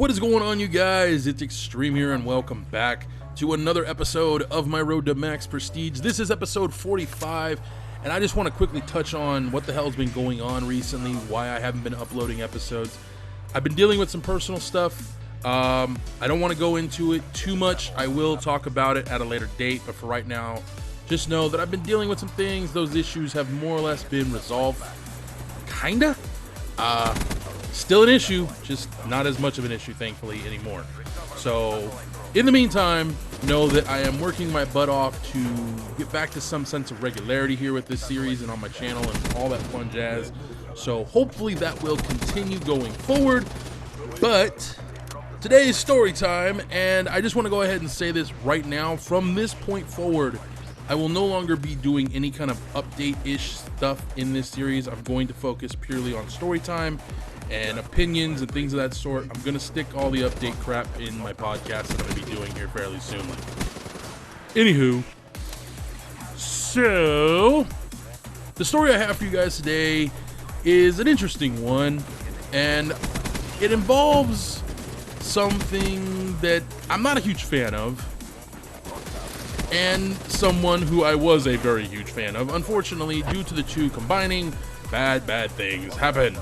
What is going on, you guys? It's Extreme here, and welcome back to another episode of my Road to Max Prestige. This is episode 45, and I just want to quickly touch on what the hell's been going on recently, why I haven't been uploading episodes. I've been dealing with some personal stuff. I don't want to go into it too much. I will talk about it at a later date, but for right now, just know that I've been dealing with some things. Those issues have more or less been resolved. Kinda. Still an issue, just not as much of an issue, thankfully, anymore. So, in the meantime, know that I am working my butt off to get back to some sense of regularity here with this series and on my channel and all that fun jazz. So, hopefully that will continue going forward. But today is story time, and I just want to go ahead and say this right now. From this point forward, I will no longer be doing any kind of update-ish stuff in this series. I'm going to focus purely on story time and opinions and things of that sort. I'm going to stick all the update crap in my podcast that I'm going to be doing here fairly soon. Anywho, so the story I have for you guys today is an interesting one, and it involves something that I'm not a huge fan of, and someone who I was a very huge fan of. Unfortunately, due to the two combining, bad things happen.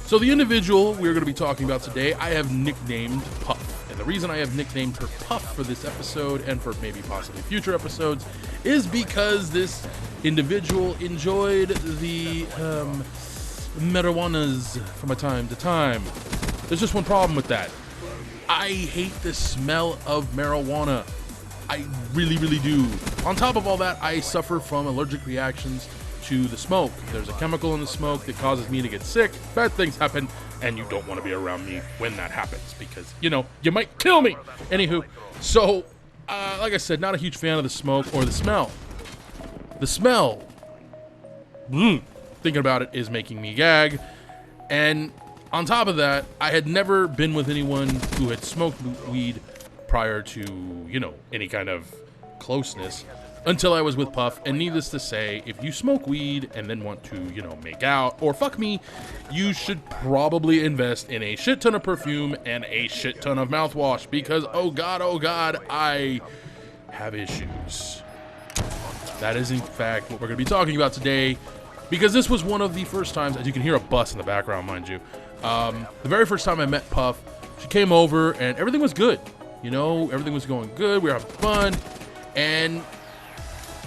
So the individual we're going to be talking about today, I have nicknamed Puff. And the reason I have nicknamed her Puff for this episode, and for maybe possibly future episodes, is because this individual enjoyed the marijuanas from time to time. There's just one problem with that. I hate the smell of marijuana. I really do. On top of all that, I suffer from allergic reactions to the smoke. There's a chemical in the smoke that causes me to get sick. Bad things happen, and you don't want to be around me when that happens because, you know, you might kill me. Anywho, so, like I said, not a huge fan of the smoke or the smell. The smell, thinking about it, is making me gag. And on top of that, I had never been with anyone who had smoked weed prior to, you know, any kind of closeness until I was with Puff. And needless to say, if you smoke weed and then want to, you know, make out or fuck me, you should probably invest in a shit ton of perfume and a shit ton of mouthwash because, oh god, I have issues. That is in fact what we're going to be talking about today, because this was one of the first times, as you can hear a bus in the background, mind you, the very first time I met Puff. She came over and everything was good. You know, everything was going good. We were having fun. And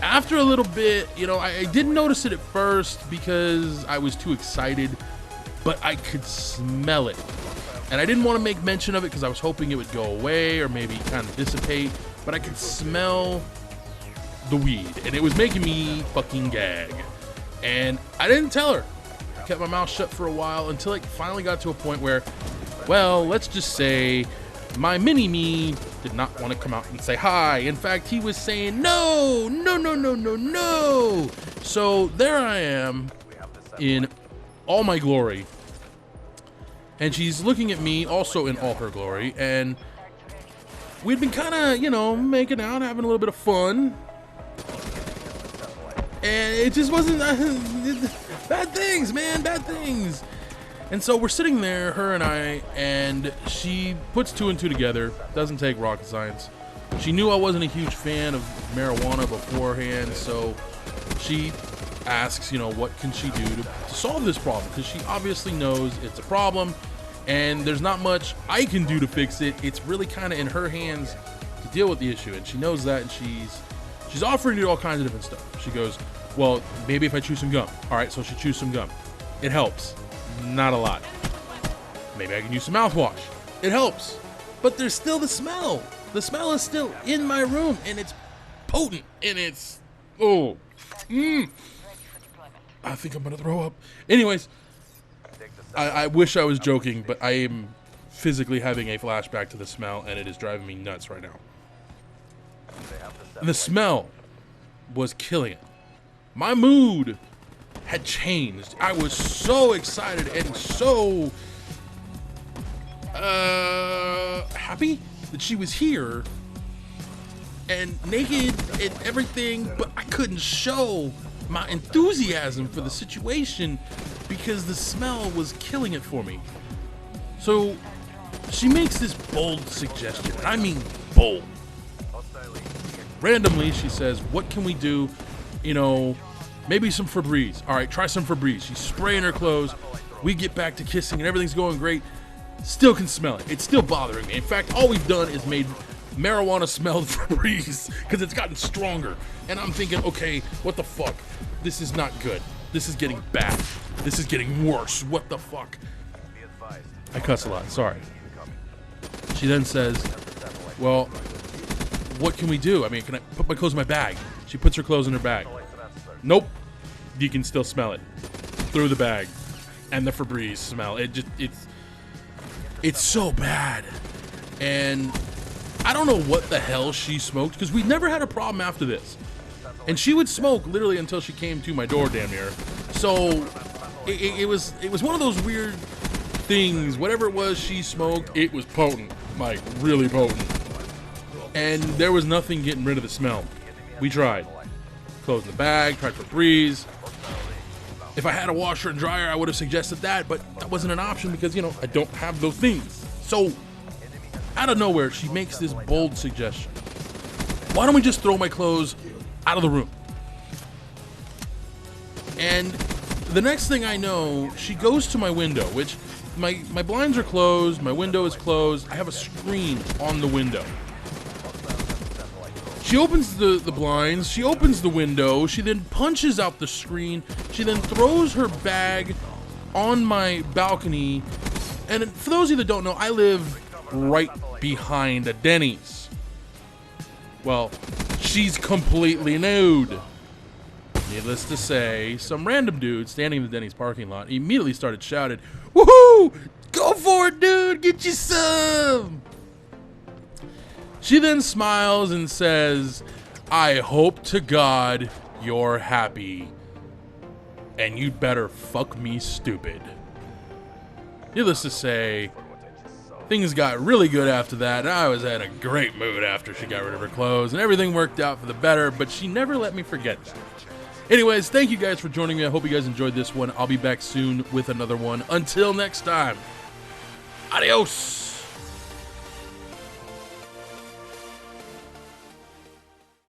after a little bit, you know, I didn't notice it at first because I was too excited, but I could smell it. And I didn't want to make mention of it because I was hoping it would go away or maybe kind of dissipate, but I could smell the weed and it was making me fucking gag. And I didn't tell her. I kept my mouth shut for a while until it finally got to a point where, well, let's just say my mini-me did not want to come out and say hi. In fact, he was saying, no. So there I am in all my glory. And she's looking at me also in all her glory. And we'd been kind of, you know, making out, having a little bit of fun. And it just wasn't bad things, man, bad things. And so we're sitting there, her and I, and she puts two and two together. Doesn't take rocket science. She knew I wasn't a huge fan of marijuana beforehand, so she asks, you know, what can she do to solve this problem? Because she obviously knows it's a problem, and there's not much I can do to fix it. It's really kind of in her hands to deal with the issue, and she knows that, and she's offering to do all kinds of different stuff. She goes, well, maybe if I chew some gum. All right, so she chews some gum. It helps. Not a lot. Maybe I can use some mouthwash. It helps. But there's still the smell. The smell is still in my room, and it's potent, and it's, I think I'm gonna throw up. Anyways, I wish I was joking, but I am physically having a flashback to the smell, and it is driving me nuts right now. And the smell was killing it. My mood had changed. I was so excited and so happy that she was here and naked and everything, but I couldn't show my enthusiasm for the situation because the smell was killing it for me. So she makes this bold suggestion, and I mean bold. Randomly, she says, what can we do? You know, maybe some Febreze. All right, try some Febreze. She's spraying her clothes. We get back to kissing, and everything's going great. Still can smell it. It's still bothering me. In fact, all we've done is made marijuana smell Febreze because it's gotten stronger. And I'm thinking, okay, what the fuck? This is not good. This is getting bad. This is getting worse. What the fuck? I cuss a lot. Sorry. She then says, well, what can we do? I mean, can I put my clothes in my bag? She puts her clothes in her bag. Nope. You can still smell it through the bag. And the Febreze smell. It's so bad. And I don't know what the hell she smoked, because we never had a problem after this. And she would smoke literally until she came to my door damn near. So it was one of those weird things. Whatever it was she smoked, it was potent. Like, really potent. And there was nothing getting rid of the smell. We tried. Closed the bag, tried Febreze. If I had a washer and dryer, I would have suggested that, but that wasn't an option because, you know, I don't have those things. So, out of nowhere, she makes this bold suggestion. Why don't we just throw my clothes out of the room? And the next thing I know, she goes to my window, which my blinds are closed, my window is closed, I have a screen on the window. She opens the blinds, she opens the window, she then punches out the screen, she then throws her bag on my balcony, and for those of you that don't know, I live right behind a Denny's. Well, she's completely nude. Needless to say, some random dude standing in the Denny's parking lot immediately started shouting, "Woohoo! Go for it, dude! Get you some!" She then smiles and says, "I hope to God you're happy. And you'd better fuck me stupid." Needless to say, things got really good after that. I was in a great mood after she got rid of her clothes, and everything worked out for the better, but she never let me forget that. Anyways, thank you guys for joining me. I hope you guys enjoyed this one. I'll be back soon with another one. Until next time, adios.